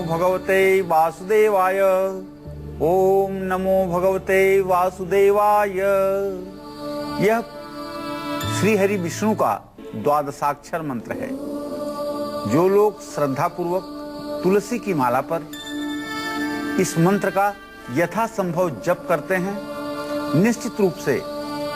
भगवते वासुदेवाय। ओम नमो भगवते वासुदेवाय। यह श्री हरि विष्णु का द्वादशाक्षर मंत्र है। जो लोग श्रद्धा पूर्वक तुलसी की माला पर इस मंत्र का यथासंभव जप करते हैं, निश्चित रूप से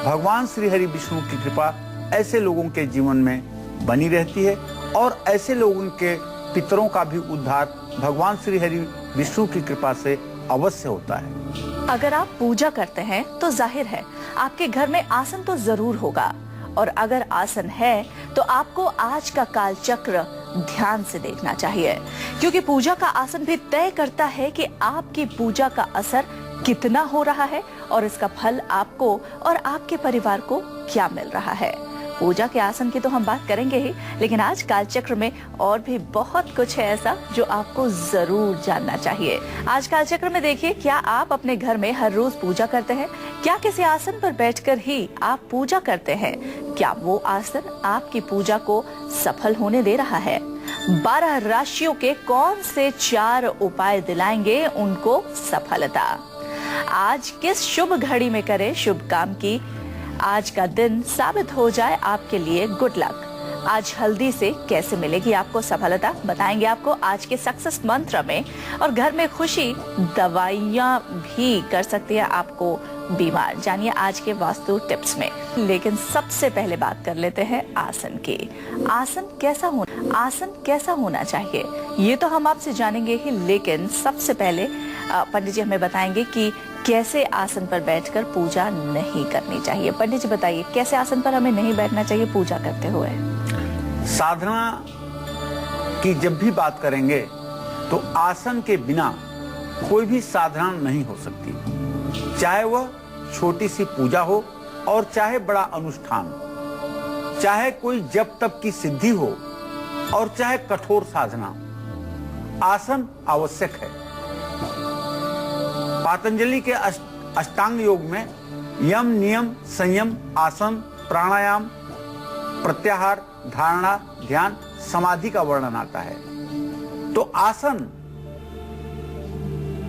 भगवान श्री हरि विष्णु की कृपा ऐसे लोगों के जीवन में बनी रहती है और ऐसे लोगों के पितरों का भी उद्धार भगवान श्री हरि विष्णु की कृपा से अवश्य होता है। अगर आप पूजा करते हैं तो जाहिर है आपके घर में आसन तो जरूर होगा, और अगर आसन है तो आपको आज का काल चक्र ध्यान से देखना चाहिए, क्योंकि पूजा का आसन भी तय करता है कि आपकी पूजा का असर कितना हो रहा है और इसका फल आपको और आपके परिवार को क्या मिल रहा है। पूजा के आसन की तो हम बात करेंगे ही, लेकिन आज कालचक्र में और भी बहुत कुछ है ऐसा जो आपको जरूर जानना चाहिए। आज कालचक्र में देखिए, क्या आप अपने घर में हर रोज पूजा करते हैं? क्या किसी आसन पर बैठकर ही आप पूजा करते हैं? क्या वो आसन आपकी पूजा को सफल होने दे रहा है? 12 राशियों के कौन से 4 उपाय दिलाएंगे उनको सफलता? आज किस शुभ घड़ी में करें शुभ काम की? आज का दिन साबित हो जाए आपके लिए गुड लक। आज हल्दी से कैसे मिलेगी आपको सफलता, बताएंगे आपको आज के सक्सेस मंत्र में। और घर में खुशी दवाइयां भी कर सकती है आपको बीमार, जानिए आज के वास्तु टिप्स में। लेकिन सबसे पहले बात कर लेते हैं आसन की। आसन कैसा होना चाहिए ये तो हम आपसे जानेंगे ही, लेकिन सबसे पहले पंडित जी हमें बताएंगे कि कैसे आसन पर बैठकर पूजा नहीं करनी चाहिए। पंडित जी बताइए, कैसे आसन पर हमें नहीं बैठना चाहिए पूजा करते हुए? साधना की जब भी बात करेंगे तो आसन के बिना कोई भी साधना नहीं हो सकती, चाहे वह छोटी सी पूजा हो और चाहे बड़ा अनुष्ठान, चाहे कोई जप तप की सिद्धि हो और चाहे कठोर साधना, आसन आवश्यक है। पतंजलि के अष्टांग योग में यम, नियम, संयम, आसन, प्राणायाम, प्रत्याहार, धारणा, ध्यान, समाधि का वर्णन आता है। तो आसन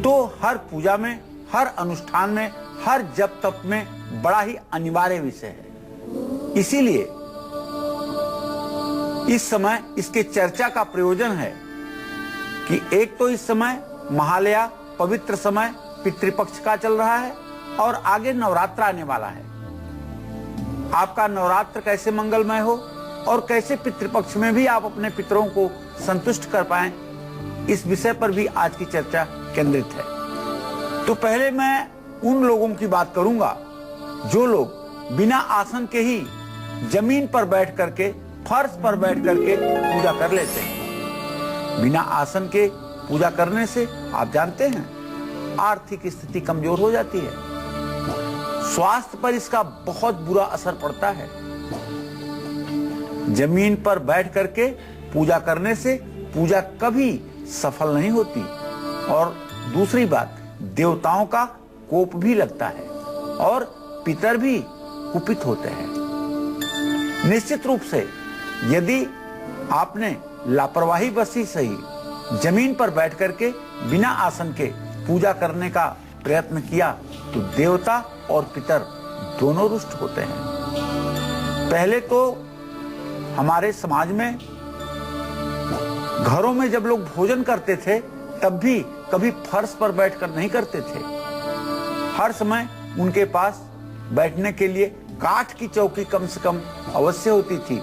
तो हर पूजा में, हर अनुष्ठान में, हर जप तप में बड़ा ही अनिवार्य विषय है। इसीलिए इस समय इसके चर्चा का प्रयोजन है कि एक तो इस समय महालया पवित्र समय पितृपक्ष का चल रहा है और आगे नवरात्र आने वाला है। आपका नवरात्र कैसे मंगलमय हो और कैसे पितृपक्ष में भी आप अपने पितरों को संतुष्ट कर पाएं, इस विषय पर भी आज की चर्चा केंद्रित है। तो पहले मैं उन लोगों की बात करूंगा जो लोग बिना आसन के ही जमीन पर बैठ करके, फर्श पर बैठ करके पूजा कर लेते हैं। बिना आसन के पूजा करने से आप जानते हैं आर्थिक स्थिति कमजोर हो जाती है, स्वास्थ्य पर इसका बहुत बुरा असर पड़ता है। जमीन पर बैठ करके पूजा करने से पूजा कभी सफल नहीं होती और दूसरी बात, देवताओं का कोप भी लगता है और पितर भी कुपित होते हैं। निश्चित रूप से यदि आपने लापरवाही बसी सही जमीन पर बैठ करके बिना आसन के पूजा करने का प्रयत्न किया तो देवता और पितर दोनों रुष्ट होते हैं। पहले तो हमारे समाज में घरों में जब लोग भोजन करते थे तब भी कभी फर्श पर बैठकर नहीं करते थे। हर समय उनके पास बैठने के लिए काठ की चौकी कम से कम अवश्य होती थी।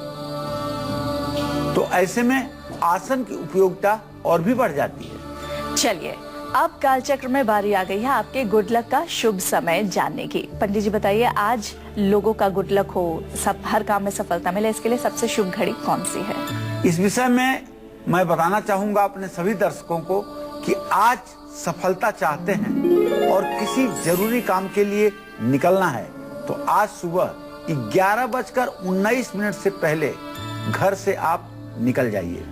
तो ऐसे में आसन की उपयोगिता और भी बढ़ जाती है। चलिए, अब कालचक्र में बारी आ गई है आपके गुड लक का शुभ समय जानने की। पंडित जी बताइए, आज लोगों का गुड लक हो, सब हर काम में सफलता मिले, इसके लिए सबसे शुभ घड़ी कौन सी है? इस विषय में मैं बताना चाहूंगा अपने सभी दर्शकों को कि आज सफलता चाहते हैं और किसी जरूरी काम के लिए निकलना है तो आज सुबह 11:19 से पहले घर से आप निकल जाइए।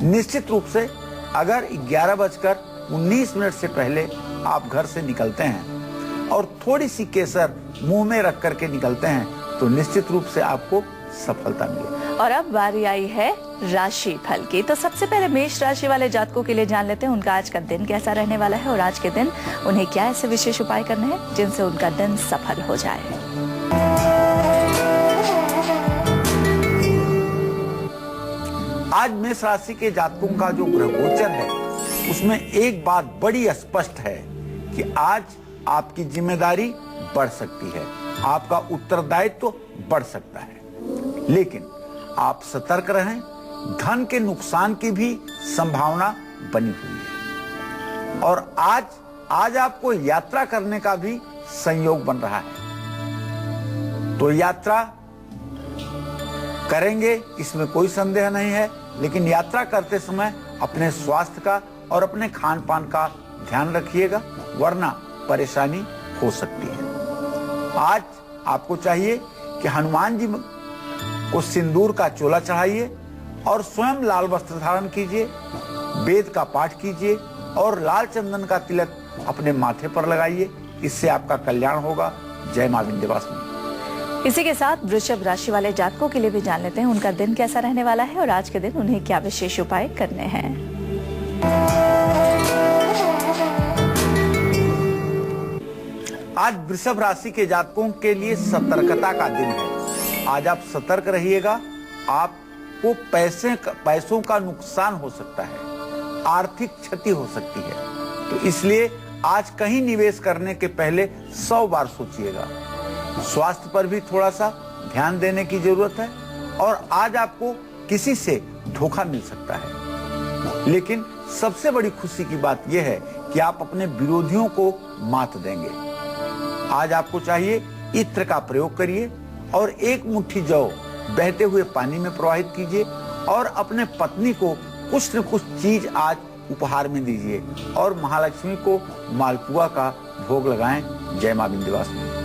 निश्चित रूप से अगर 11:19 से पहले आप घर से निकलते हैं और थोड़ी सी केसर मुंह में रख करके निकलते हैं तो निश्चित रूप से आपको सफलता मिलेगी। और अब बारी आई है राशि फल की। तो सबसे पहले मेष राशि वाले जातकों के लिए जान लेते हैं उनका आज का दिन कैसा रहने वाला है और आज के दिन उन्हें क्या ऐसे विशेष उपाय करने हैं जिनसे उनका दिन सफल हो जाए। आज मेष राशि के जातकों का जो ग्रह गोचर है उसमें एक बात बड़ी स्पष्ट है कि आज आपकी जिम्मेदारी बढ़ सकती है, आपका उत्तरदायित्व बढ़ सकता है, लेकिन आप सतर्क रहें। धन के नुकसान की भी संभावना बनी हुई है और आज आपको यात्रा करने का भी संयोग बन रहा है। तो यात्रा करेंगे इसमें कोई संदेह नहीं है, लेकिन यात्रा करते समय अपने स्वास्थ्य का और अपने खान पान का ध्यान रखिएगा, वरना परेशानी हो सकती है। आज आपको चाहिए कि हनुमान जी को सिंदूर का चोला चढ़ाइए और स्वयं लाल वस्त्र धारण कीजिए, वेद का पाठ कीजिए और लाल चंदन का तिलक अपने माथे पर लगाइए, इससे आपका कल्याण होगा। जय मां विंध्यवासिनी। इसी के साथ वृषभ राशि वाले जातकों के लिए भी जान लेते हैं उनका दिन कैसा रहने वाला है और आज के दिन उन्हें क्या विशेष उपाय करने हैं। आज वृषभ राशि के जातकों के लिए सतर्कता का दिन है। आज आप सतर्क रहिएगा, आपको पैसों का नुकसान हो सकता है, आर्थिक क्षति हो सकती है, तो इसलिए आज कहीं निवेश करने के पहले 100 बार सोचिएगा। स्वास्थ्य पर भी थोड़ा सा ध्यान देने की जरूरत है और आज आपको किसी से धोखा मिल सकता है, लेकिन सबसे बड़ी खुशी की बात यह है कि आप अपने विरोधियों को मात देंगे। आज आपको चाहिए इत्र का प्रयोग करिए और एक मुट्ठी जौ बहते हुए पानी में प्रवाहित कीजिए और अपने पत्नी को कुछ न कुछ चीज आज उपहार में दीजिए और महालक्ष्मी को मालपुआ का भोग लगाएं। जय मां विंध्यवासिनी।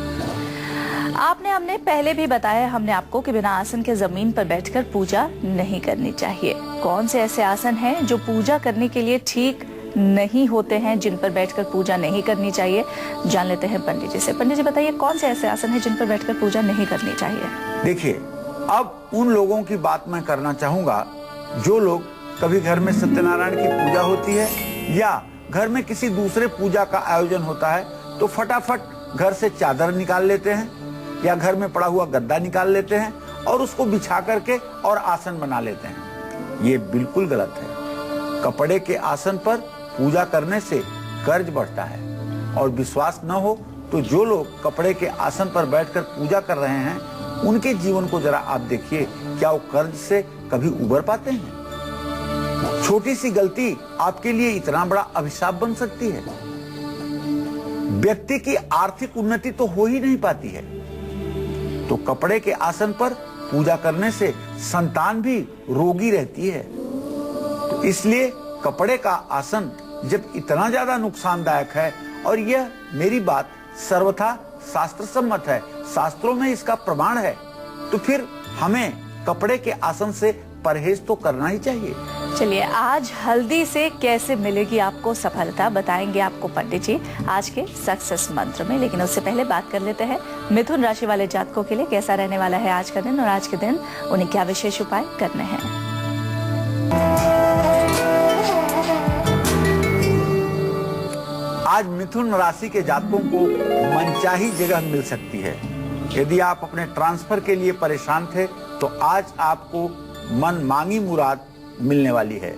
आपने हमने पहले भी बताया हमने आपको कि बिना आसन के जमीन पर बैठकर पूजा नहीं करनी चाहिए। कौन से ऐसे आसन हैं जो पूजा करने के लिए ठीक नहीं होते हैं, जिन पर बैठकर पूजा नहीं करनी चाहिए, जान लेते हैं पंडित जी से। पंडित जी बताइए कौन से ऐसे आसन हैं जिन पर बैठकर पूजा नहीं करनी चाहिए। देखिए, अब उन लोगों की बात मैं करना चाहूंगा जो लोग कभी घर में सत्यनारायण की पूजा होती है या घर में किसी दूसरे पूजा का आयोजन होता है तो फटाफट घर से चादर निकाल लेते हैं या घर में पड़ा हुआ गद्दा निकाल लेते हैं और उसको बिछा करके और आसन बना लेते हैं। ये बिल्कुल गलत है। कपड़े के आसन पर पूजा करने से कर्ज बढ़ता है और विश्वास न हो तो जो लोग कपड़े के आसन पर बैठकर पूजा कर रहे हैं उनके जीवन को जरा आप देखिए, क्या वो कर्ज से कभी उबर पाते हैं? छोटी सी गलती आपके लिए इतना बड़ा अभिशाप बन सकती है। व्यक्ति की आर्थिक उन्नति तो हो ही नहीं पाती है। तो कपड़े के आसन पर पूजा करने से संतान भी रोगी रहती है। तो इसलिए कपड़े का आसन जब इतना ज्यादा नुकसानदायक है और यह मेरी बात सर्वथा शास्त्र सम्मत है, शास्त्रों में इसका प्रमाण है, तो फिर हमें कपड़े के आसन से परहेज तो करना ही चाहिए। चलिए, आज हल्दी से कैसे मिलेगी आपको सफलता बताएंगे आपको पंडित जी आज के सक्सेस मंत्र में, लेकिन उससे पहले बात कर लेते हैं मिथुन राशि वाले जातकों के लिए कैसा रहने वाला है आज का दिन और आज के दिन उन्हें क्या विशेष उपाय करने हैं। आज मिथुन राशि के जातकों को मनचाही जगह मिल सकती है। यदि आप अपने ट्रांसफर के लिए परेशान थे तो आज आपको मन मांगी मुराद मिलने वाली है।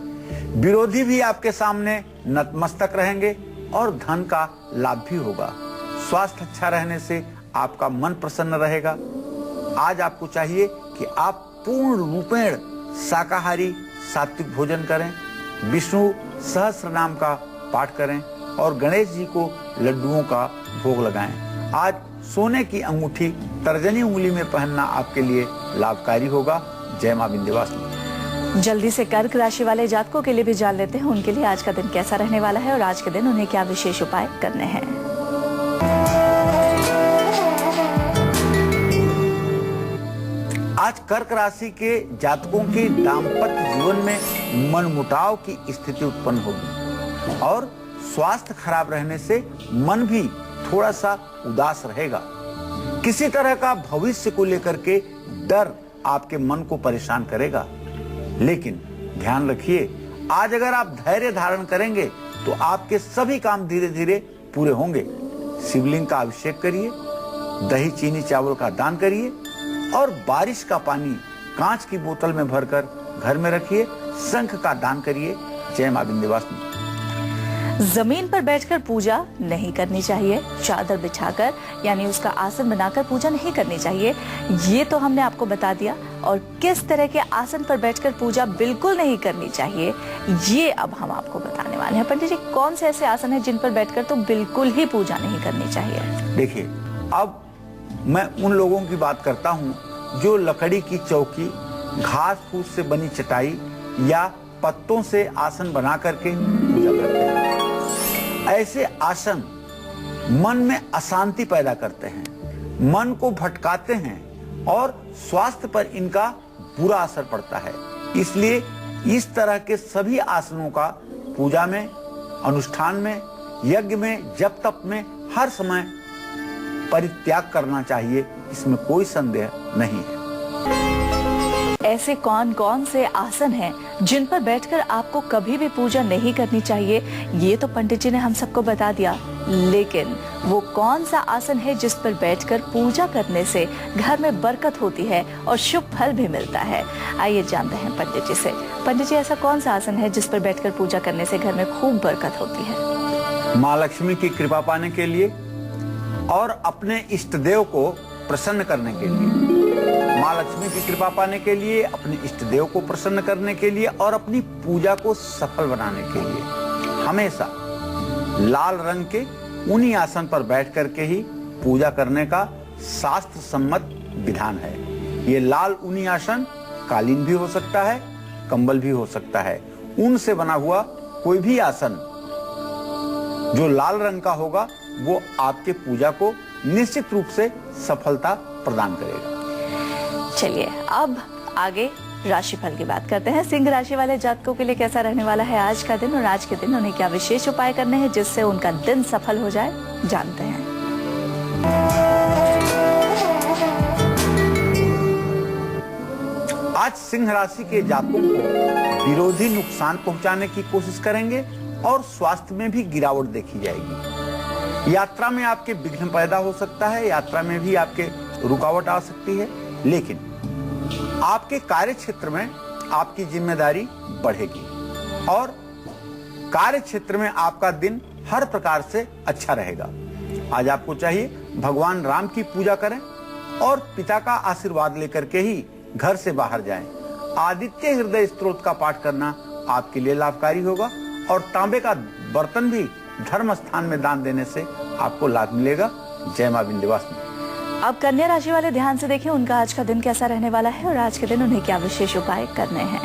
विरोधी भी आपके सामने नतमस्तक रहेंगे और धन का लाभ भी होगा। स्वास्थ्य अच्छा रहने से आपका मन प्रसन्न रहेगा। आज आपको चाहिए कि आप पूर्ण रूपेण शाकाहारी सात्विक भोजन करें, विष्णु सहस्त्र नाम का पाठ करें और गणेश जी को लड्डुओं का भोग लगाएं। आज सोने की अंगूठी तर्जनी उंगली में पहनना आपके लिए लाभकारी होगा। जय मां विंध्यवासिनी। जल्दी से कर्क राशि वाले जातकों के लिए भी जान लेते हैं उनके लिए आज का दिन कैसा रहने वाला है और आज के दिन उन्हें क्या विशेष उपाय करने हैं। आज कर्क राशि के जातकों के दाम्पत्य जीवन में मनमुटाव की स्थिति उत्पन्न होगी और स्वास्थ्य खराब रहने से मन भी थोड़ा सा उदास रहेगा। किसी तरह का भविष्य को लेकर के डर आपके मन को परेशान करेगा। लेकिन ध्यान रखिए, आज अगर आप धैर्य धारण करेंगे तो आपके सभी काम धीरे धीरे पूरे होंगे। शिवलिंग का अभिषेक करिए, दही चीनी चावल का दान करिए और बारिश का पानी कांच की बोतल में भरकर घर में रखिए। शंख का दान करिए। जय मां विंध्यवासिनी। जमीन पर बैठकर पूजा नहीं करनी चाहिए, चादर बिछाकर यानी उसका आसन बनाकर पूजा नहीं करनी चाहिए, ये तो हमने आपको बता दिया। और किस तरह के आसन पर बैठकर पूजा बिल्कुल नहीं करनी चाहिए, ये अब हम आपको बताने वाले हैं। पंडित जी, कौन से ऐसे आसन हैं जिन पर बैठकर तो बिल्कुल ही पूजा नहीं करनी चाहिए? देखिए, अब मैं उन लोगों की बात करता हूँ जो लकड़ी की चौकी, घास फूस से बनी चटाई या पत्तों से आसन बना करके पूजा करते हैं। ऐसे आसन मन में अशांति पैदा करते हैं, मन को भटकाते हैं और स्वास्थ्य पर इनका बुरा असर पड़ता है। इसलिए इस तरह के सभी आसनों का पूजा में, अनुष्ठान में, यज्ञ में, जप तप में हर समय परित्याग करना चाहिए, इसमें कोई संदेह नहीं है। ऐसे कौन कौन से आसन हैं जिन पर बैठकर आपको कभी भी पूजा नहीं करनी चाहिए, ये तो पंडित जी ने हम सबको बता दिया। लेकिन वो कौन सा आसन है जिस पर बैठकर पूजा करने से घर में बरकत होती है और शुभ फल भी मिलता है? आइए जानते हैं पंडित जी से। पंडित जी, ऐसा कौन सा आसन है जिस पर बैठकर पूजा करने से घर में खूब बरकत होती है? माँ लक्ष्मी की कृपा पाने के लिए और अपने इष्ट देव को प्रसन्न करने के लिए, माँ लक्ष्मी की कृपा पाने के लिए, अपने इष्ट देव को प्रसन्न करने के लिए और अपनी पूजा को सफल बनाने के लिए हमेशा लाल रंग के उन्हीं आसन पर बैठ करके ही पूजा करने का शास्त्र सम्मत विधान है। ये लाल ऊनी आसन कालीन भी हो सकता है, कंबल भी हो सकता है। ऊन से बना हुआ कोई भी आसन जो लाल रंग का होगा वो आपके पूजा को निश्चित रूप से सफलता प्रदान करेगा। चलिए अब आगे राशिफल की बात करते हैं। सिंह राशि वाले जातकों के लिए कैसा रहने वाला है आज का दिन, और आज के दिन उन्हें क्या विशेष उपाय करने हैं जिससे उनका दिन सफल हो जाए, जानते हैं। आज सिंह राशि के जातकों को विरोधी नुकसान पहुंचाने की कोशिश करेंगे और स्वास्थ्य में भी गिरावट देखी जाएगी। यात्रा में आपके विघ्न पैदा हो सकता है, यात्रा में भी आपके रुकावट आ सकती है, लेकिन आपके कार्य क्षेत्र में आपकी जिम्मेदारी बढ़ेगी और कार्य क्षेत्र में आपका दिन हर प्रकार से अच्छा रहेगा। आज आपको चाहिए भगवान राम की पूजा करें और पिता का आशीर्वाद लेकर के ही घर से बाहर जाएं। आदित्य हृदय स्तोत्र का पाठ करना आपके लिए लाभकारी होगा और तांबे का बर्तन भी धर्म स्थान में दान देने से आपको लाभ मिलेगा। जय मां विंध्यवासिनी। अब कन्या राशि वाले ध्यान से देखें उनका आज का दिन कैसा रहने वाला है और आज के दिन उन्हें क्या विशेष उपाय करने हैं।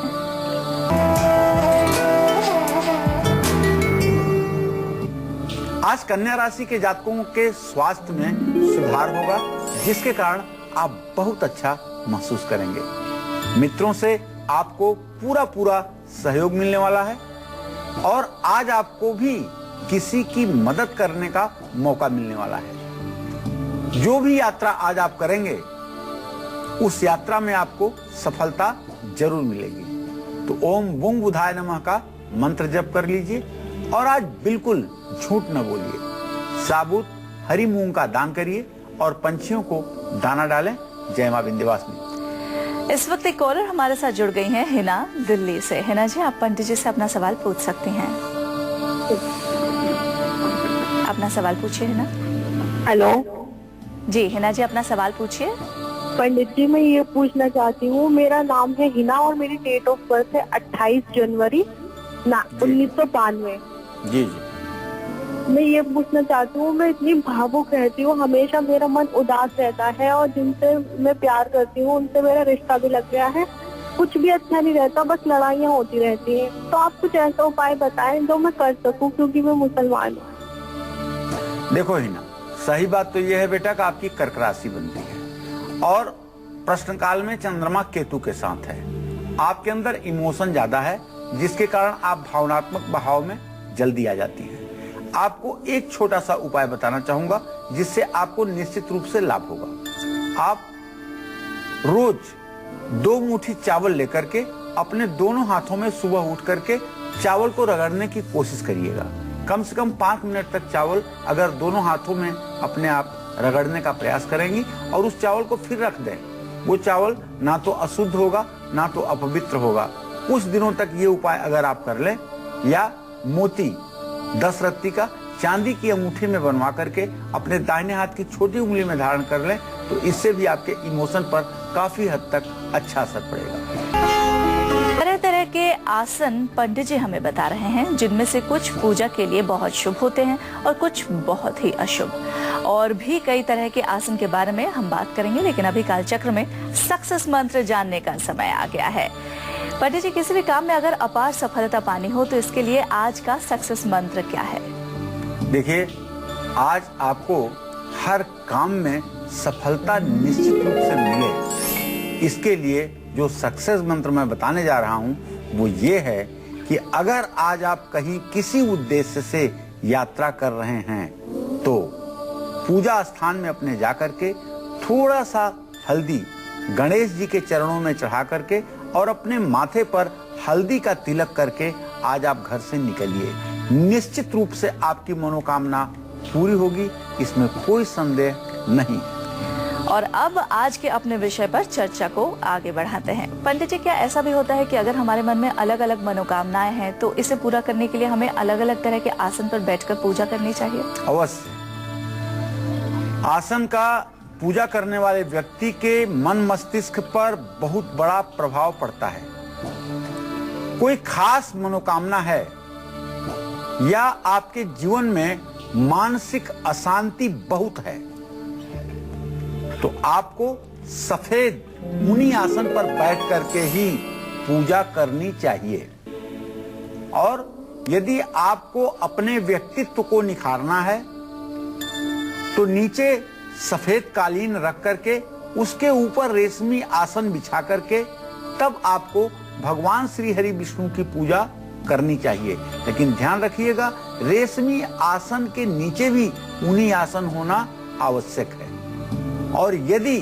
आज कन्या राशि के जातकों के स्वास्थ्य में सुधार होगा, जिसके कारण आप बहुत अच्छा महसूस करेंगे। मित्रों से आपको पूरा सहयोग मिलने वाला है और आज आपको भी किसी की मदद करने का मौका मिलने वाला है। जो भी यात्रा आज आप करेंगे उस यात्रा में आपको सफलता जरूर मिलेगी। तो ओम बुंग बुधाय नमः का मंत्र जप कर लीजिए और आज बिल्कुल झूठ न बोलिए। साबुत हरी मूंग का दान करिए और पंछियों को दाना डालें। जय मां विंध्यवासिनी। इस वक्त एक कॉलर हमारे साथ जुड़ गई हैं, हिना दिल्ली से। हिना जी, आप पंडित जी से अपना सवाल पूछ सकती हैं। अपना सवाल पूछिए हिना। हेलो जी हिना जी, अपना सवाल पूछिए। पंडित जी, मैं ये पूछना चाहती हूँ, मेरा नाम है हिना और मेरी डेट ऑफ बर्थ है 28 जनवरी 1992। जी। मैं ये पूछना चाहती हूँ, मैं इतनी भावुक रहती हूँ, हमेशा मेरा मन उदास रहता है और जिनसे मैं प्यार करती हूँ उनसे मेरा रिश्ता भी लग गया है। कुछ भी अच्छा नहीं रहता, बस लड़ाइयाँ होती रहती हैं। तो आप कुछ ऐसा उपाय बताएं जो मैं कर सकूं, क्योंकि मैं मुसलमान हूँ। देखो हिना, सही बात तो यह है बेटा कि आपकी कर्क राशि बनती है और प्रश्न काल में चंद्रमा केतु के साथ है। आपके अंदर इमोशन ज्यादा है, जिसके कारण आप भावनात्मक बहाव में जल्दी आ जाती हैं। आपको एक छोटा सा उपाय बताना चाहूंगा जिससे आपको निश्चित रूप से लाभ होगा। आप रोज 2 मुट्ठी चावल लेकर के अपने दोनों हाथों में सुबह उठ करके चावल को रगड़ने की कोशिश करिएगा। कम से कम 5 मिनट तक चावल अगर दोनों हाथों में अपने आप रगड़ने का प्रयास करेंगी और उस चावल को फिर रख दें, वो चावल ना तो अशुद्ध होगा ना तो अपवित्र होगा। कुछ दिनों तक ये उपाय अगर आप कर लें, या मोती 10 रत्ती का चांदी की अंगूठी में बनवा करके अपने दाहिने हाथ की छोटी उंगली में धारण कर लें, तो इससे भी आपके इमोशन पर काफी हद तक अच्छा असर पड़ेगा। तरह तरह के आसन पंडित जी हमें बता रहे हैं, जिनमें से कुछ पूजा के लिए बहुत शुभ होते हैं और कुछ बहुत ही अशुभ। और भी कई तरह के आसन के बारे में हम बात करेंगे, लेकिन अभी कालचक्र में सक्सेस मंत्र जानने का समय आ गया है। पंडित जी, किसी भी काम में अगर अपार सफलता पानी हो तो इसके लिए आज का सक्सेस मंत्र क्या है? देखिए, आज आपको हर काम में सफलता निश्चित रूप से मिले, इसके लिए जो सक्सेस मंत्र मैं बताने जा रहा हूं वो ये है कि अगर आज आप कहीं किसी उद्देश्य से यात्रा कर रहे हैं तो पूजा स्थान में अपने जाकर के थोड़ा सा हल्दी गणेश जी के चरणों में चढ़ा करके और अपने माथे पर हल्दी का तिलक करके आज आप घर से निकलिए। निश्चित रूप से आपकी मनोकामना पूरी होगी, इसमें कोई संदेह नहीं। और अब आज के अपने विषय पर चर्चा को आगे बढ़ाते हैं। पंडित जी, क्या ऐसा भी होता है कि अगर हमारे मन में अलग अलग मनोकामनाएं हैं तो इसे पूरा करने के लिए हमें अलग अलग तरह के आसन पर बैठकर पूजा करनी चाहिए? अवश्य। आसन का पूजा करने वाले व्यक्ति के मन मस्तिष्क पर बहुत बड़ा प्रभाव पड़ता है। कोई खास मनोकामना है या आपके जीवन में मानसिक अशांति बहुत है तो आपको सफेद मुनि आसन पर बैठ करके ही पूजा करनी चाहिए। और यदि आपको अपने व्यक्तित्व को निखारना है तो नीचे सफेद कालीन रख करके उसके ऊपर रेशमी आसन बिछा करके तब आपको भगवान श्री हरि विष्णु की पूजा करनी चाहिए। लेकिन ध्यान रखिएगा, रेशमी आसन के नीचे भी ऊनी आसन होना आवश्यक है। और यदि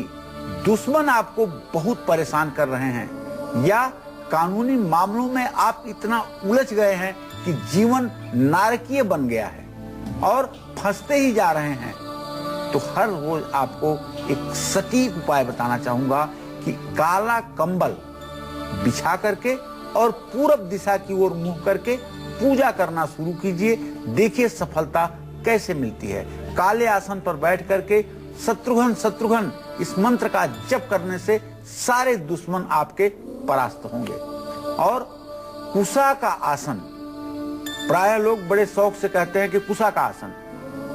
दुश्मन आपको बहुत परेशान कर रहे हैं या कानूनी मामलों में आप इतना उलझ गए हैं कि जीवन नारकीय बन गया है और फंसते ही जा रहे हैं, तो हर रोज आपको एक सटीक उपाय बताना चाहूंगा कि काला कंबल बिछा करके और पूरब दिशा की ओर मुंह करके पूजा करना शुरू कीजिए। देखिए सफलता कैसे मिलती है। काले आसन पर बैठ करके शत्रुघ्न शत्रुघ्न इस मंत्र का जप करने से सारे दुश्मन आपके परास्त होंगे। और कुशा का आसन, प्राय लोग बड़े शौक से कहते हैं कि कुशा का आसन,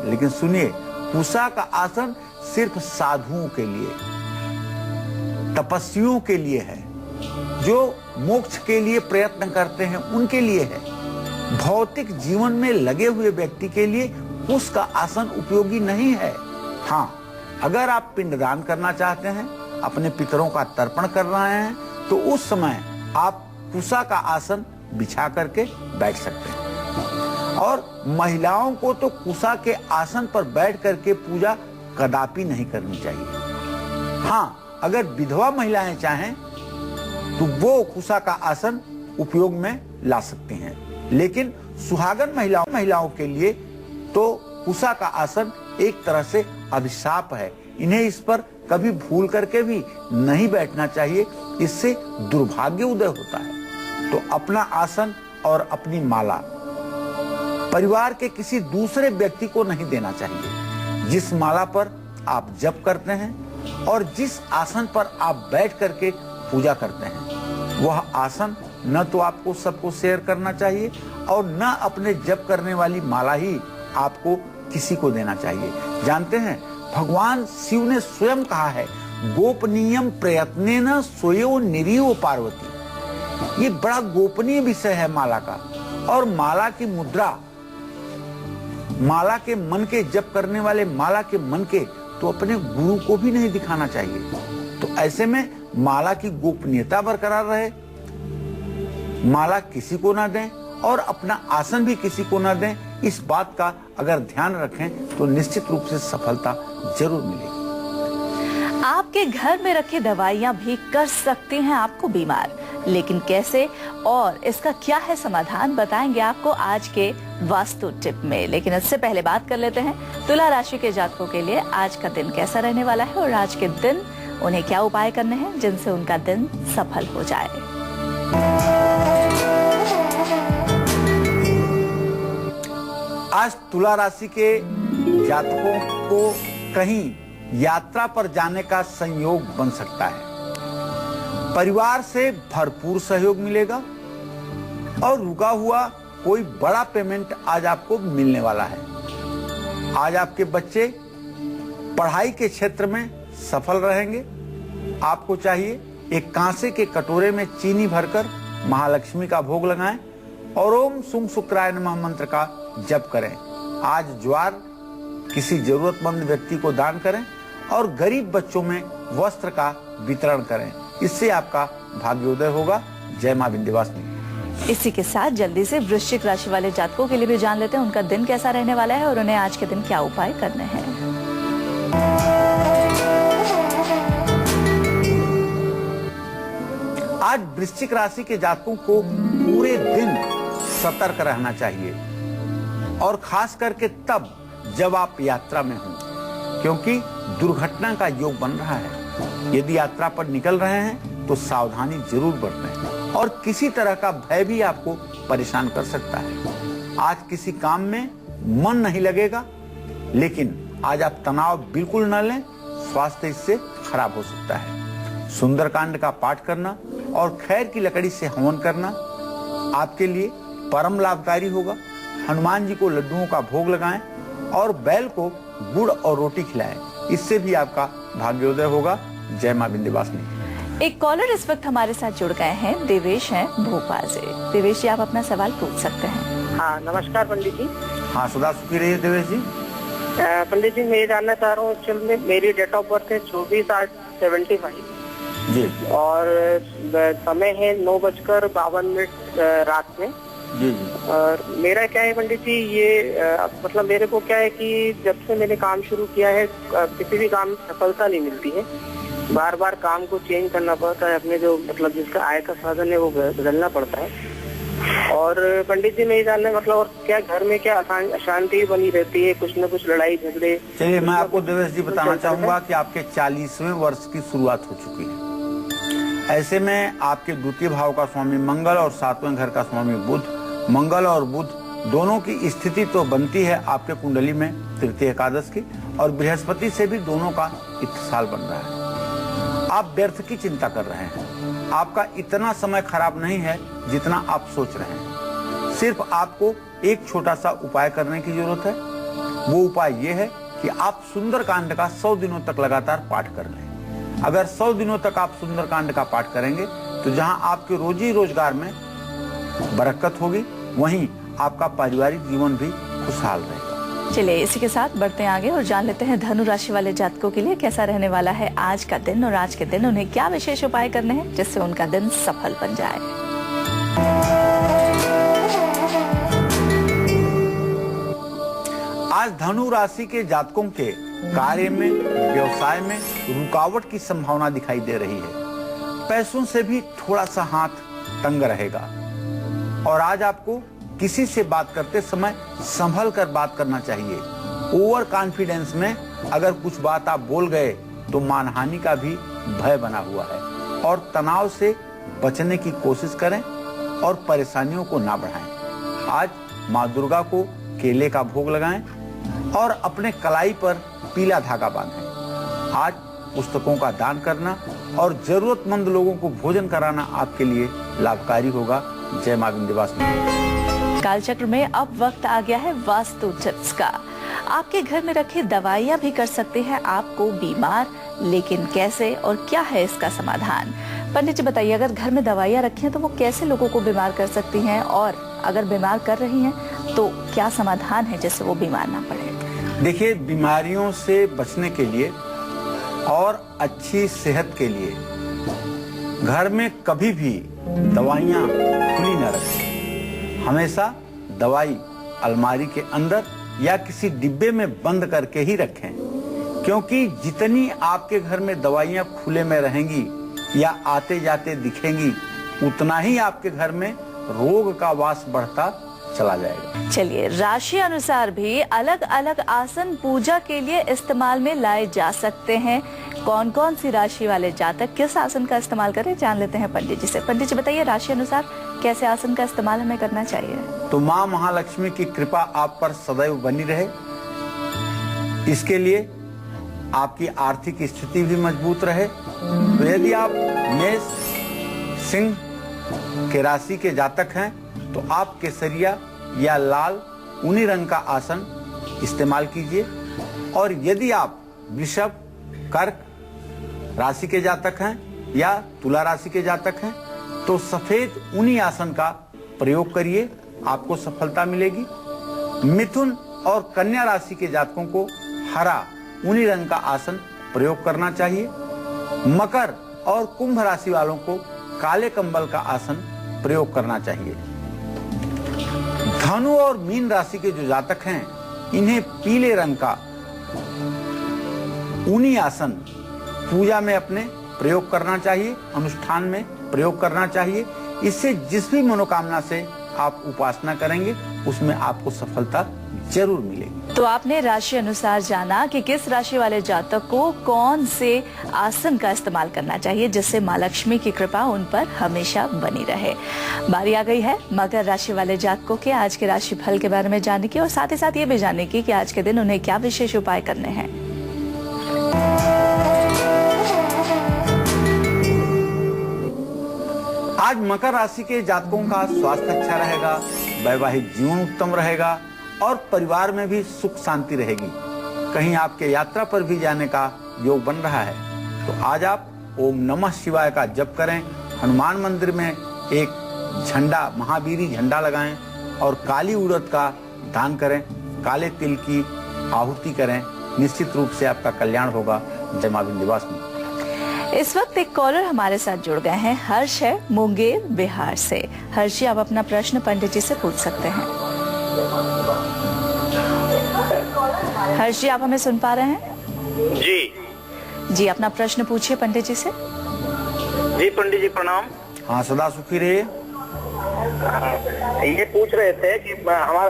लेकिन सुनिए, कुशा का आसन सिर्फ साधुओं के लिए, तपस्वियों के लिए है, जो मोक्ष के लिए प्रयत्न करते हैं उनके लिए है। भौतिक जीवन में लगे हुए व्यक्ति के लिए कुश का आसन उपयोगी नहीं है। हाँ, अगर आप पिंडदान करना चाहते हैं, अपने पितरों का तर्पण कर रहे हैं, तो उस समय आप कुशा का आसन बिछा करके बैठ सकते हैं। और महिलाओं को तो कुशा के आसन पर बैठ करके पूजा कदापि नहीं करनी चाहिए। हाँ, अगर विधवा महिलाएं चाहें तो वो कुशा का आसन उपयोग में ला सकती हैं, लेकिन सुहागन महिलाओं के लिए तो कुशा का आसन एक तरह से अभिशाप है। इन्हें इस पर कभी भूल करके भी नहीं बैठना चाहिए, इससे दुर्भाग्य उदय होता है। तो अपना आसन और अपनी माला परिवार के किसी दूसरे व्यक्ति को नहीं देना चाहिए। जिस माला पर आप जप करते हैं और जिस आसन पर आप बैठ करके पूजा करते हैं, वह आसन न तो आपको सबको शेयर करना चाहिए और न अपने जप करने वाली माला ही आपको किसी को देना चाहिए। जानते हैं, भगवान शिव ने स्वयं कहा है, गोपनीयम प्रयत्नेन स्वयो निरीयो पार्वती। ये बड़ा गोपनीय विषय है माला का। और माला की मुद्रा, माला के मन के, जप करने वाले माला के मन के तो अपने गुरु को भी नहीं दिखाना चाहिए। तो ऐसे में माला की गोपनीयता बरकरार रहे, माला किसी को ना दें और अपना आसन भी किसी को ना दें। इस बात का अगर ध्यान रखें तो निश्चित रूप से सफलता जरूर मिलेगी। आपके घर में रखी दवाइयां भी कर सकती हैं आपको बीमार, लेकिन कैसे और इसका क्या है समाधान, बताएंगे आपको आज के वास्तु टिप में। लेकिन इससे पहले बात कर लेते हैं तुला राशि के जातकों के लिए आज का दिन कैसा रहने वाला है और आज के दिन उन्हें क्या उपाय करने हैं जिनसे उनका दिन सफल हो जाए। आज तुला राशि के जातकों को कहीं यात्रा पर जाने का संयोग बन सकता है। परिवार से भरपूर सहयोग मिलेगा और रुका हुआ कोई बड़ा पेमेंट आज आपको मिलने वाला है। आज आपके बच्चे पढ़ाई के क्षेत्र में सफल रहेंगे। आपको चाहिए एक कांसे के कटोरे में चीनी भरकर महालक्ष्मी का भोग लगाएं और ओम सुं शुक्राय नमः मंत्र का जप करें। आज ज्वार किसी जरूरतमंद व्यक्ति को दान करें और गरीब बच्चों में वस्त्र का वितरण करें। इससे आपका भाग्योदय होगा। जय मां विंध्यवासिनी। इसी के साथ जल्दी से वृश्चिक राशि वाले जातकों के लिए भी जान लेते हैं उनका दिन कैसा रहने वाला है और उन्हें आज के दिन क्या उपाय करने हैं। आज वृश्चिक राशि के जातकों को पूरे दिन सतर्क रहना चाहिए और खास करके तब जब आप यात्रा में हों, क्योंकि दुर्घटना का योग बन रहा है। यदि यात्रा पर निकल रहे हैं तो सावधानी जरूर बरतें और किसी तरह का भय भी आपको परेशान कर सकता है। आज किसी काम में मन नहीं लगेगा, लेकिन आज आप तनाव बिल्कुल न लें, स्वास्थ्य इससे खराब हो सकता है। सुंदरकांड का पाठ करना और खैर की लकड़ी से हवन करना आपके लिए परम लाभकारी होगा। हनुमान जी को लड्डुओं का भोग लगाएं और बैल को गुड़ और रोटी खिलाएं। इससे भी आपका भाग्योदय होगा। जय मां विंध्यवासिनी। एक कॉलर इस वक्त हमारे साथ जुड़ गए हैं, देवेश हैं भोपाल से। देवेश जी, आप अपना सवाल पूछ सकते हैं। हाँ, नमस्कार पंडित जी। हाँ, सदा सुखी रहिए देवेश जी। पंडित जी, मैं ये जानना चाह रहा हूँ, एक्चुअल में मेरी डेट ऑफ बर्थ है 24/8/75 जी और समय है 9:52 रात में। जी जी। और मेरा क्या है पंडित जी, ये मतलब मेरे को क्या है कि जब से मैंने काम शुरू किया है किसी भी काम में सफलता नहीं मिलती है। बार बार काम को चेंज करना पड़ता है, अपने जो मतलब जिसका आय का साधन है वो बदलना पड़ता है। और पंडित जी, मैं ये जानना मतलब और क्या घर में क्या अशांति बनी रहती है, कुछ न कुछ लड़ाई झगड़े। चलिए, मैं आपको देवेश जी बताना चाहूंगा कि आपके 40वें वर्ष की शुरुआत हो चुकी है। ऐसे में आपके द्वितीय भाव का स्वामी मंगल और 7वें घर का स्वामी बुध, मंगल और बुध दोनों की स्थिति तो बनती है आपके कुंडली में तृतीय एकादश की, और बृहस्पति से भी दोनों का इत्तिसाल बन रहा है। आप व्यर्थ की चिंता कर रहे हैं। आपका इतना समय खराब नहीं है जितना आप सोच रहे हैं। सिर्फ आपको एक छोटा सा उपाय करने की जरूरत है। वो उपाय ये है कि आप सुंदरकांड का 100 दिनों तक लगातार पाठ कर लें। अगर 100 दिनों तक आप सुंदरकांड का पाठ करेंगे तो जहां आपके रोजी रोजगार में बरकत होगी, वहीं आपका पारिवारिक जीवन भी खुशहाल रहेगा। चलिए, इसी के साथ बढ़ते हैं आगे और जान लेते हैं धनु राशि वाले जातकों के लिए कैसा रहने वाला है आज का दिन और आज के दिन उन्हें क्या विशेष उपाय करने हैं जिससे उनका दिन सफल बन जाए। आज धनु राशि के जातकों के कार्य में, व्यवसाय में रुकावट की संभावना दिखाई दे रही है। पैसों से भी थोड़ा सा हाथ तंग रहेगा और आज आपको किसी से बात करते समय संभल कर बात करना चाहिए। ओवर कॉन्फिडेंस में अगर कुछ बात आप बोल गए तो मानहानि का भी भय बना हुआ है और तनाव से बचने की कोशिश करें और परेशानियों को ना बढ़ाएं। आज माँ दुर्गा को केले का भोग लगाएं और अपने कलाई पर पीला धागा बांधें। आज पुस्तकों का दान करना और जरूरतमंद लोगों को भोजन कराना आपके लिए लाभकारी होगा। जय मां विंध्यवासिनी। कालचक्र में अब वक्त आ गया है वास्तु टिप्स का। आपके घर में रखी दवाइयाँ भी कर सकते हैं आपको बीमार, लेकिन कैसे और क्या है इसका समाधान? पंडित जी बताइए, अगर घर में दवाइयाँ रखी हैं तो वो कैसे लोगों को बीमार कर सकती हैं, और अगर बीमार कर रही हैं तो क्या समाधान है जिससे वो बीमार ना पड़े? देखिए, बीमारियों से बचने के लिए और अच्छी सेहत के लिए घर में कभी भी दवाइयाँ खुली न रखें। हमेशा दवाई अलमारी के अंदर या किसी डिब्बे में बंद करके ही रखें, क्योंकि जितनी आपके घर में दवाइयाँ खुले में रहेंगी या आते जाते दिखेंगी, उतना ही आपके घर में रोग का वास बढ़ता चला जाएगा। चलिए, राशि अनुसार भी अलग अलग आसन पूजा के लिए इस्तेमाल में लाए जा सकते हैं। कौन कौन सी राशि वाले जातक किस आसन का इस्तेमाल करें, जान लेते हैं पंडित जी से। पंडित जी बताइए, राशि अनुसार कैसे आसन का इस्तेमाल हमें करना चाहिए? तो माँ महालक्ष्मी की कृपा आप पर सदैव बनी रहे, इसके लिए आपकी आर्थिक स्थिति भी मजबूत रहे। तो यदि आप मेष सिंह के राशि के जातक हैं तो आप केसरिया या लाल ऊनी रंग का आसन इस्तेमाल कीजिए। और यदि आप वृषभ कर्क राशि के जातक हैं या तुला राशि के जातक हैं तो सफेद ऊनी आसन का प्रयोग करिए, आपको सफलता मिलेगी। मिथुन और कन्या राशि के जातकों को हरा ऊनी रंग का आसन प्रयोग करना चाहिए। मकर और कुंभ राशि वालों को काले कंबल का आसन प्रयोग करना चाहिए। धनु और मीन राशि के जो जातक हैं इन्हें पीले रंग का ऊनी आसन पूजा में अपने प्रयोग करना चाहिए, अनुष्ठान में प्रयोग करना चाहिए। इससे जिस भी मनोकामना से आप उपासना करेंगे उसमें आपको सफलता जरूर मिलेगी। तो आपने राशि अनुसार जाना कि किस राशि वाले जातक को कौन से आसन का इस्तेमाल करना चाहिए जिससे माँ लक्ष्मी की कृपा उन पर हमेशा बनी रहे। बारी आ गई है मकर राशि वाले जातकों के आज के राशि फल के बारे में जानने की और साथ ही साथ ये भी जानने की कि आज के दिन उन्हें क्या विशेष उपाय करने हैं। आज मकर राशि के जातकों का स्वास्थ्य अच्छा रहेगा, वैवाहिक जीवन उत्तम रहेगा और परिवार में भी सुख शांति रहेगी। कहीं आपके यात्रा पर भी जाने का योग बन रहा है तो आज आप ओम नमः शिवाय का जप करें, हनुमान मंदिर में एक झंडा महावीरी झंडा लगाएं और काली उड़द का दान करें, काले तिल की आहुति करें। निश्चित रूप से आपका कल्याण होगा। जय मां विंध्यवासिनी। इस वक्त एक कॉलर हमारे साथ जुड़ गए हैं। हर्ष है मुंगेर बिहार से। हर्ष जी, आप अपना प्रश्न पंडित जी से पूछ सकते हैं। हर्ष जी, आप हमें सुन पा रहे हैं? जी, अपना प्रश्न पूछिए पंडित जी से। जी पंडित जी प्रणाम। हाँ, सदा सुखी रहिए। ये पूछ रहे थे कि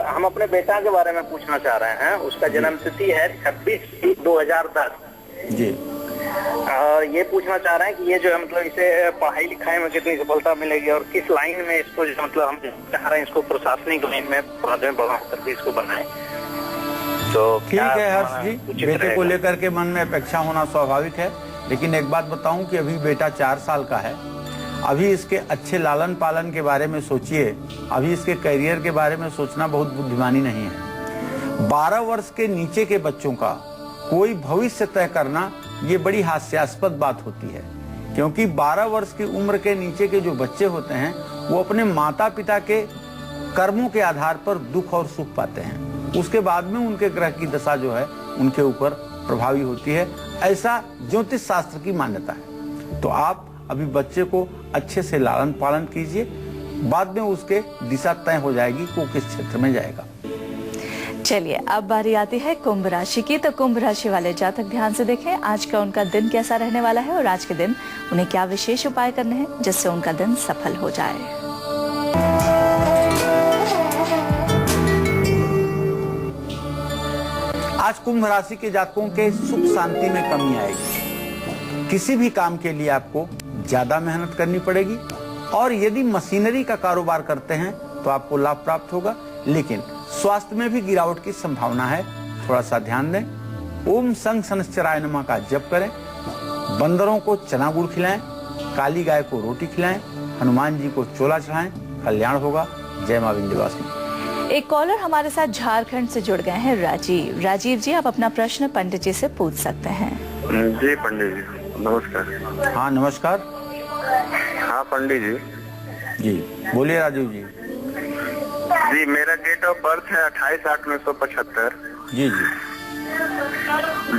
हम अपने बेटा के बारे में पूछना चाह रहे हैं। उसका जन्म तिथि है 26/2010 जी। और ये पूछना चाह रहे हैं कि ये जो है मतलब इसे पढ़ाई लिखाई में कितनी सफलता मिलेगी और किस लाइन में इसको मतलब हम चाह रहे हैं इसको प्रशासनिक लाइन में बढ़ा करके इसको बनाए। तो ठीक है हर्ष जी, बेटे को लेकर के मन में अपेक्षा होना स्वाभाविक है, लेकिन एक बात बताऊं कि अभी बेटा 4 साल का है। अभी इसके अच्छे लालन पालन के बारे में सोचिए, अभी इसके करियर के बारे में सोचना बहुत बुद्धिमानी नहीं है। 12 वर्ष के नीचे के बच्चों का कोई भविष्य तय करना ये बड़ी हास्यास्पद बात होती है, क्योंकि 12 वर्ष की उम्र के नीचे के जो बच्चे होते हैं वो अपने माता पिता के कर्मों के आधार पर दुख और सुख पाते हैं। उसके बाद में उनके ग्रह की दशा जो है उनके ऊपर प्रभावी होती है, ऐसा ज्योतिष शास्त्र की मान्यता है। तो आप अभी बच्चे को अच्छे से लालन पालन कीजिए, बाद में उसके दिशा तय हो जाएगी वो किस क्षेत्र में जाएगा। चलिए, अब बारी आती है कुंभ राशि की। तो कुंभ राशि वाले जातक ध्यान से देखें आज का उनका दिन कैसा रहने वाला है और आज के दिन उन्हें क्या विशेष उपाय करने हैं जिससे उनका दिन सफल हो जाए। आज कुंभ राशि के जातकों के सुख शांति में कमी आएगी। किसी भी काम के लिए आपको ज्यादा मेहनत करनी पड़ेगी और यदि मशीनरी का कारोबार करते हैं तो आपको लाभ प्राप्त होगा, लेकिन स्वास्थ्य में भी गिरावट की संभावना है, थोड़ा सा ध्यान दें। ओम संग शनिश्चराय नमः का जप करें, बंदरों को चना गुड़ खिलाएं, काली गाय को रोटी खिलाएं, हनुमान जी को चोला चढ़ाएं, कल्याण होगा। जय मां विंध्यवासिनी। एक कॉलर हमारे साथ झारखंड से जुड़ गए हैं, राजीव। राजीव जी, आप अपना प्रश्न पंडित जी से पूछ सकते हैं। जी पंडित जी नमस्कार। हाँ नमस्कार। हाँ पंडित जी। जी बोलिए राजीव जी। जी मेरा डेट ऑफ बर्थ है 28/8/1975। जी जी।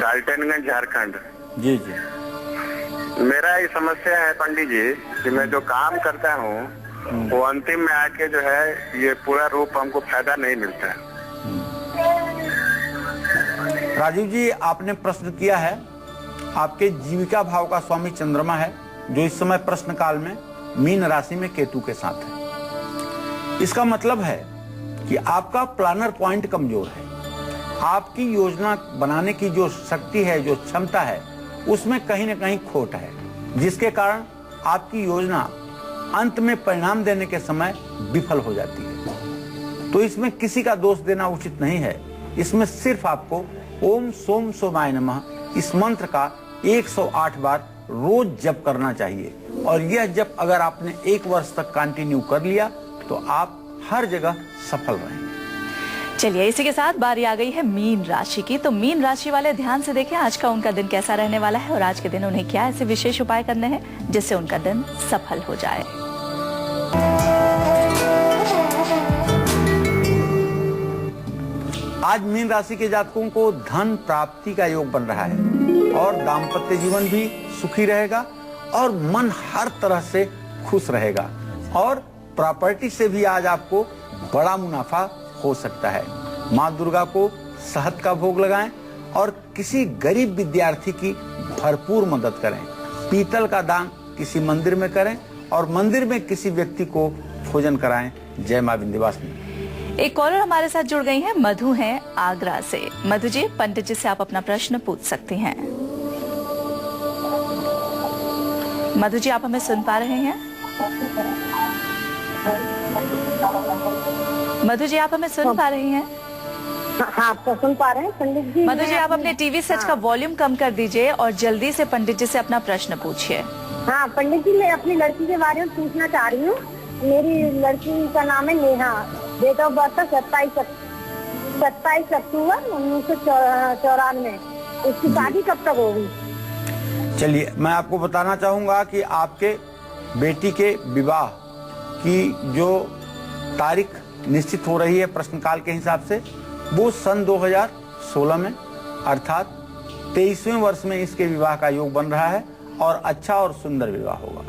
डाल्टनगंज झारखंड। जी जी। मेरा ये समस्या है पंडित जी कि मैं जो काम करता हूँ वो अंतिम में आके जो है ये पूरा रूप हमको फायदा नहीं मिलता है। राजीव जी, आपने प्रश्न किया है, आपके जीविका भाव का स्वामी चंद्रमा है जो इस समय प्रश्न काल में मीन राशि में केतु के साथ है। इसका मतलब है कि आपका प्लानर पॉइंट कमजोर है। आपकी योजना बनाने की जो शक्ति है, जो क्षमता है, उसमें कहीं ना कहीं खोट है, जिसके कारण आपकी योजना अंत में परिणाम देने के समय विफल हो जाती है। तो इसमें किसी का दोष देना उचित नहीं है। इसमें सिर्फ आपको ओम सोम सोमाय नमः इस मंत्र का 108 बार रोज जप करना चाहिए। और यह जप अगर आपने 1 वर्ष तक कंटिन्यू कर लिया तो आप हर जगह सफल रहेंगे। चलिए, इसी के साथ बारी आ गई है मीन राशि की। तो मीन राशि वाले ध्यान से देखें आज का उनका दिन कैसा रहने वाला है और आज के दिन उन्हें क्या ऐसे विशेष उपाय करने हैं जिससे उनका दिन सफल हो जाए। आज मीन राशि के जातकों को धन प्राप्ति का योग बन रहा है और दाम्पत्य जीवन भी सुखी रहेगा और मन हर तरह से खुश रहेगा और प्रॉपर्टी से भी आज आपको बड़ा मुनाफा हो सकता है। माँ दुर्गा को शहद का भोग लगाएं और किसी गरीब विद्यार्थी की भरपूर मदद करें। पीतल का दान किसी मंदिर में करें और मंदिर में किसी व्यक्ति को भोजन कराएं। जय मां विंध्यवासिनी। एक कॉलर हमारे साथ जुड़ गई हैं, मधु हैं आगरा से। मधु जी, पंडित जी से आप अपना प्रश्न पूछ सकती हैं। मधु जी, आप हमें सुन पा रहे हैं? मधु जी, आप हमें सुन पा रही हैं? हाँ, तो सुन पा रहे हैं पंडित जी। मधु जी, आप अपने टीवी सेट का वॉल्यूम कम कर दीजिए और जल्दी से पंडित जी से अपना प्रश्न पूछिए। हाँ पंडित जी, मैं अपनी लड़की के बारे में पूछना चाह रही हूँ। मेरी लड़की का नाम है नेहा, डेट ऑफ बर्थ 27 अक्टूबर 1994। उसकी शादी कब तक होगी? चलिए, मैं आपको बताना चाहूंगा कि आपके बेटी के विवाह की जो तारीख निश्चित हो रही है प्रश्नकाल के हिसाब से, वो सन 2016 में अर्थात 23वें वर्ष में इसके विवाह का योग बन रहा है और अच्छा और सुंदर विवाह होगा।